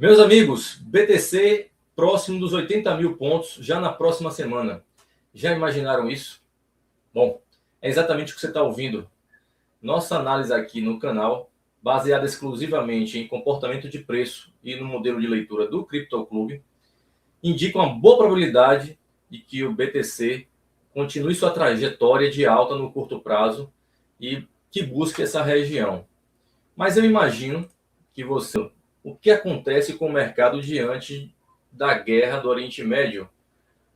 Meus amigos, BTC próximo dos 80 mil pontos já na próxima semana. Já imaginaram isso? Bom, é exatamente o que você está ouvindo. Nossa análise aqui no canal, baseada exclusivamente em comportamento de preço e no modelo de leitura do Crypto Club, indica uma boa probabilidade de que o BTC continue sua trajetória de alta no curto prazo e que busque essa região. Mas eu imagino que o que acontece com o mercado diante da guerra do Oriente Médio?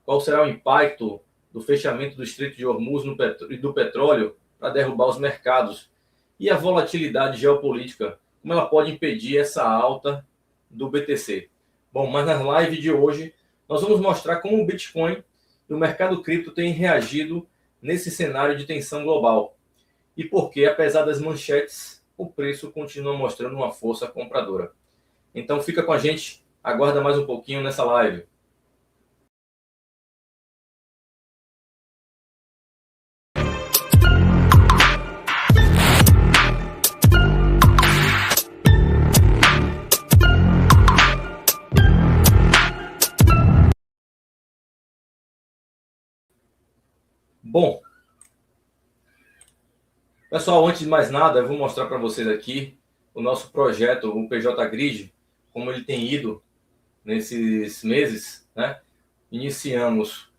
Qual será o impacto do fechamento do Estreito de Hormuz e do petróleo para derrubar os mercados? E a volatilidade geopolítica, como ela pode impedir essa alta do BTC? Bom, mas na live de hoje nós vamos mostrar como o Bitcoin e o mercado cripto têm reagido nesse cenário de tensão global. E por que, apesar das manchetes, o preço continua mostrando uma força compradora. Então fica com a gente, aguarda mais um pouquinho nessa live. Bom, pessoal, antes de mais nada, eu vou mostrar para vocês aqui o nosso projeto, o PJ Grid, como ele tem ido nesses meses, né? Iniciamos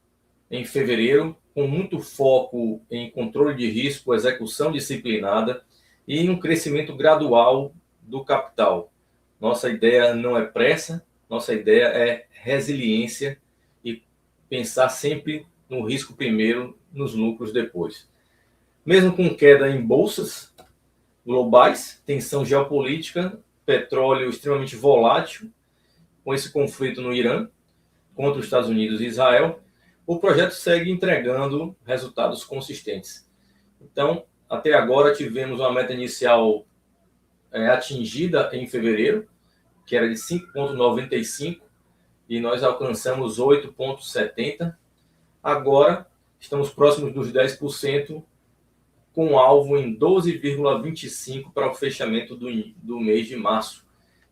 em fevereiro, com muito foco em controle de risco, execução disciplinada e um crescimento gradual do capital. Nossa ideia não é pressa, nossa ideia é resiliência e pensar sempre no risco primeiro, nos lucros depois. Mesmo com queda em bolsas globais, tensão geopolítica, petróleo extremamente volátil, com esse conflito no Irã contra os Estados Unidos e Israel, o projeto segue entregando resultados consistentes. Então, até agora tivemos uma meta inicial atingida em fevereiro, que era de 5,95, e nós alcançamos 8,70. Agora, estamos próximos dos 10%, com alvo em 12,25 para o fechamento do mês de março.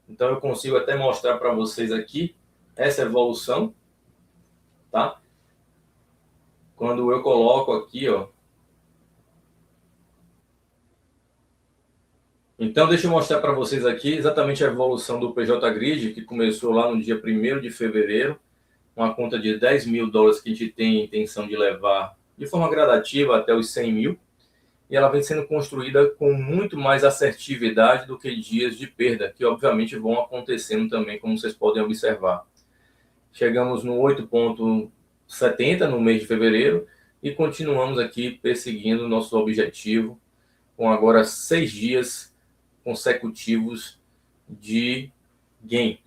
Então, eu consigo até mostrar para vocês aqui essa evolução, tá? Quando eu coloco aqui, ó. Então, deixa eu mostrar para vocês aqui exatamente a evolução do PJ Grid, que começou lá no dia 1º de fevereiro, uma conta de 10 mil dólares que a gente tem a intenção de levar de forma gradativa até os 100 mil. E ela vem sendo construída com muito mais assertividade do que dias de perda, que obviamente vão acontecendo também, como vocês podem observar. Chegamos no 8,70 no mês de fevereiro e continuamos aqui perseguindo nosso objetivo com agora 6 dias consecutivos de gain,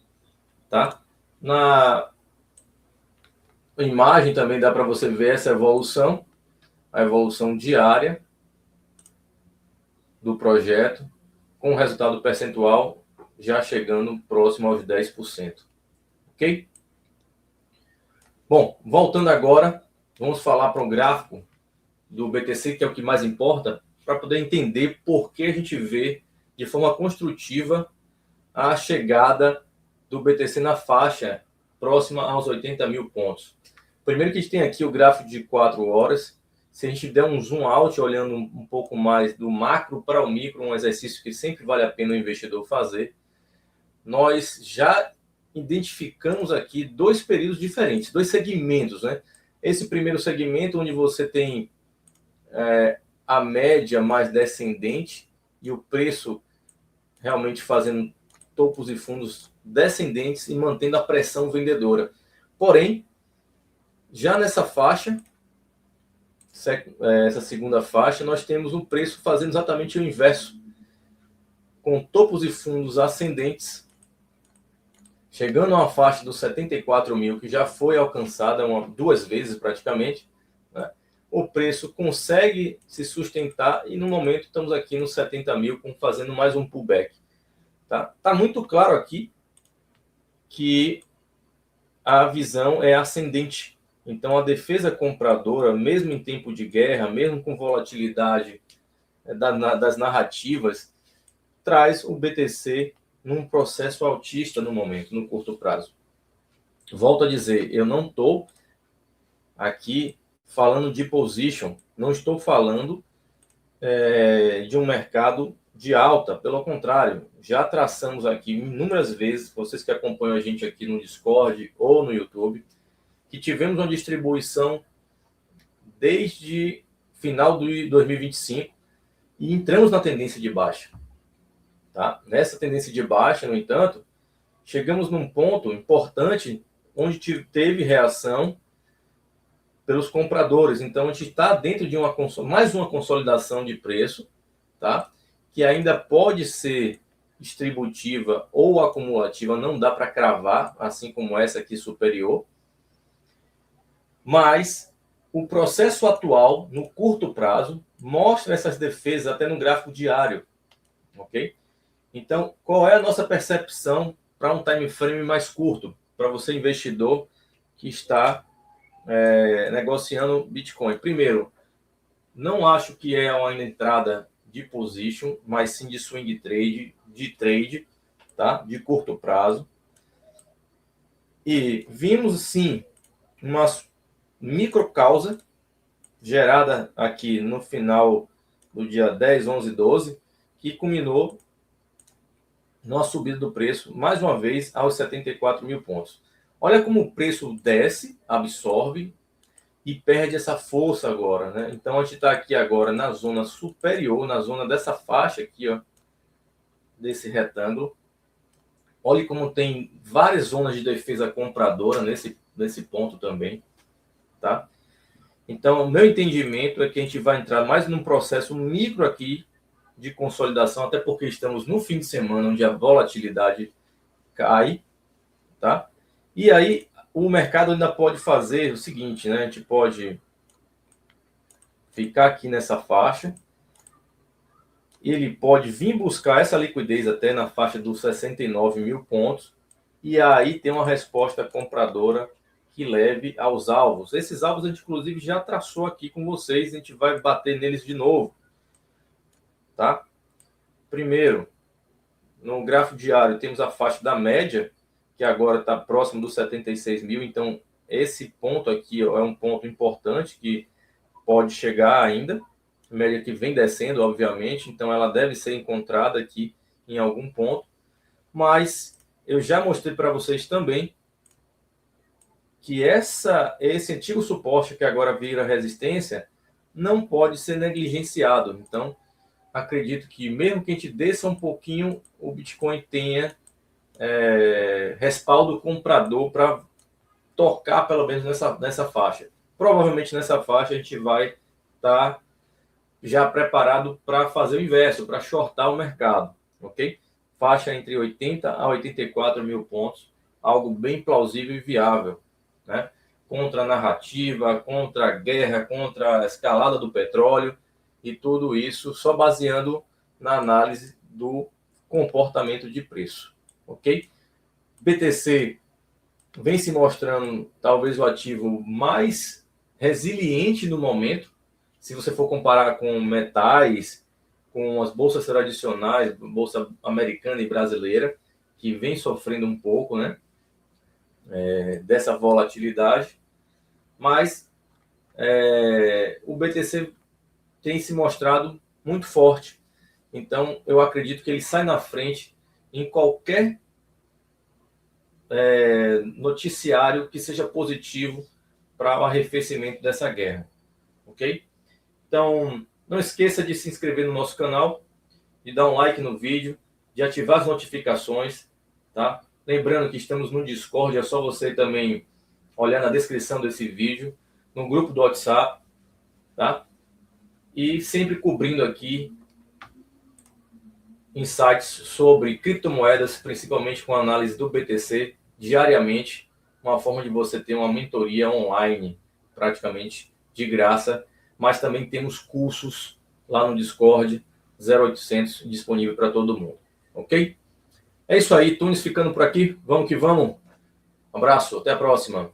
tá? Na imagem também dá para você ver essa evolução, a evolução diária do projeto, com o resultado percentual já chegando próximo aos 10%. Ok? Bom, voltando agora, vamos falar para o gráfico do BTC, que é o que mais importa, para poder entender por que a gente vê de forma construtiva a chegada do BTC na faixa próxima aos 80 mil pontos. Primeiro que a gente tem aqui o gráfico de 4 horas. Se a gente der um zoom out, olhando um pouco mais do macro para o micro, um exercício que sempre vale a pena o investidor fazer, nós já identificamos aqui dois períodos diferentes, dois segmentos, né? Esse primeiro segmento, onde você tem a média mais descendente e o preço realmente fazendo topos e fundos descendentes e mantendo a pressão vendedora. Porém, já nessa faixa, essa segunda faixa, nós temos um preço fazendo exatamente o inverso, com topos e fundos ascendentes, chegando a uma faixa dos 74 mil, que já foi alcançada duas vezes praticamente, né? O preço consegue se sustentar e no momento estamos aqui nos 70 mil, fazendo mais um pullback. Tá muito claro aqui que a visão é ascendente. Então, a defesa compradora, mesmo em tempo de guerra, mesmo com volatilidade das narrativas, traz o BTC num processo altista no momento, no curto prazo. Volto a dizer, eu não estou aqui falando de position, não estou falando de um mercado de alta, pelo contrário, já traçamos aqui inúmeras vezes, vocês que acompanham a gente aqui no Discord ou no YouTube, que tivemos uma distribuição desde final de 2025 e entramos na tendência de baixa. Tá? Nessa tendência de baixa, no entanto, chegamos num ponto importante onde teve reação pelos compradores. Então, a gente está dentro de mais uma consolidação de preço, tá? Que ainda pode ser distributiva ou acumulativa, não dá para cravar, assim como essa aqui superior. Mas o processo atual, no curto prazo, mostra essas defesas até no gráfico diário, ok? Então, qual é a nossa percepção para um time frame mais curto, para você investidor que está negociando Bitcoin? Primeiro, não acho que é uma entrada de position, mas sim de swing trade, de trade, tá? De curto prazo. E vimos, sim, uma micro causa gerada aqui no final do dia 10, 11, 12, que culminou numa subida do preço, mais uma vez, aos 74 mil pontos. Olha como o preço desce, absorve e perde essa força agora, né? Então, a gente está aqui agora na zona superior, na zona dessa faixa aqui, ó, desse retângulo. Olha como tem várias zonas de defesa compradora nesse ponto também, tá? Então, o meu entendimento é que a gente vai entrar mais num processo micro aqui de consolidação, até porque estamos no fim de semana, onde a volatilidade cai, tá? E aí, o mercado ainda pode fazer o seguinte, né? A gente pode ficar aqui nessa faixa, ele pode vir buscar essa liquidez até na faixa dos 69 mil pontos, e aí tem uma resposta compradora que leve aos alvos. Esses alvos a gente, inclusive, já traçou aqui com vocês, a gente vai bater neles de novo, tá? Primeiro, no gráfico diário, temos a faixa da média, que agora está próximo dos 76 mil, então esse ponto aqui ó, é um ponto importante que pode chegar ainda, média que vem descendo, obviamente, então ela deve ser encontrada aqui em algum ponto, mas eu já mostrei para vocês também que esse antigo suporte que agora vira resistência não pode ser negligenciado. Então, acredito que mesmo que a gente desça um pouquinho, o Bitcoin tenha respaldo comprador para tocar pelo menos nessa faixa. Provavelmente nessa faixa a gente vai estar já preparado para fazer o inverso, para shortar o mercado, ok? Faixa entre 80 a 84 mil pontos, algo bem plausível e viável, né? Contra a narrativa, contra a guerra, contra a escalada do petróleo e tudo isso só baseando na análise do comportamento de preço, ok? BTC vem se mostrando talvez o ativo mais resiliente no momento, se você for comparar com metais, com as bolsas tradicionais, bolsa americana e brasileira, que vem sofrendo um pouco, né, dessa volatilidade, mas o BTC tem se mostrado muito forte. Então, eu acredito que ele sai na frente em qualquer noticiário que seja positivo para o arrefecimento dessa guerra, ok? Então, não esqueça de se inscrever no nosso canal, de dar um like no vídeo, de ativar as notificações, tá? Lembrando que estamos no Discord, é só você também olhar na descrição desse vídeo, no grupo do WhatsApp, tá? E sempre cobrindo aqui insights sobre criptomoedas, principalmente com a análise do BTC diariamente, uma forma de você ter uma mentoria online, praticamente de graça, mas também temos cursos lá no Discord 0800 disponível para todo mundo, ok? É isso aí, Tunes ficando por aqui, vamos que vamos, um abraço, até a próxima.